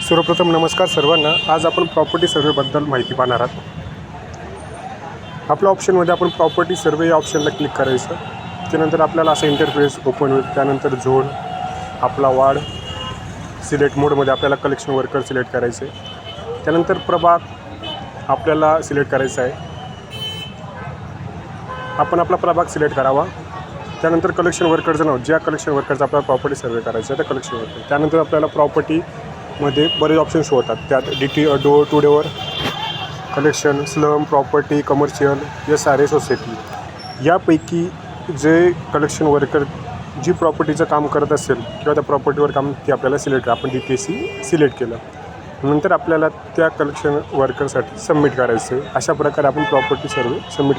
सर्वप्रथम नमस्कार सर्वांना. आज आपण प्रॉपर्टी सर्वेबद्दल माहिती पाहणार आहात. आपल्या ऑप्शनमध्ये आपण प्रॉपर्टी सर्वे या ऑप्शनला क्लिक करायचं. त्यानंतर आपल्याला असा इंटरफेस ओपन होईल. त्यानंतर झोन, आपला वार्ड, सिलेक्ट मोडमध्ये आपल्याला कलेक्शन वर्कर सिलेक्ट करायचे. त्यानंतर प्रभाग आपल्याला सिलेक्ट करायचा आहे. आपण आपला प्रभाग सिलेक्ट करावा. त्यानंतर कलेक्शन वर्करचं नाव, ज्या कलेक्शन वर्करचा आपल्याला प्रॉपर्टी सर्वे करायचं आहे त्या कलेक्शन वर्कर. त्यानंतर आपल्याला प्रॉपर्टीमध्ये बरेच ऑप्शन्स होतात. त्यात door to door, collection, slum, property, commercial, SRA, society. यापैकी जे कलेक्शन वर्कर जी प्रॉपर्टीचं काम करत असेल किंवा त्या प्रॉपर्टीवर काम ते आपल्याला सिलेक्ट, आपण DTC सिलेक्ट केलं. नंतर आपल्याला त्या कलेक्शन वर्करसाठी सबमिट करायचं आहे. अशा प्रकारे आपण प्रॉपर्टी सर्वे सबमिट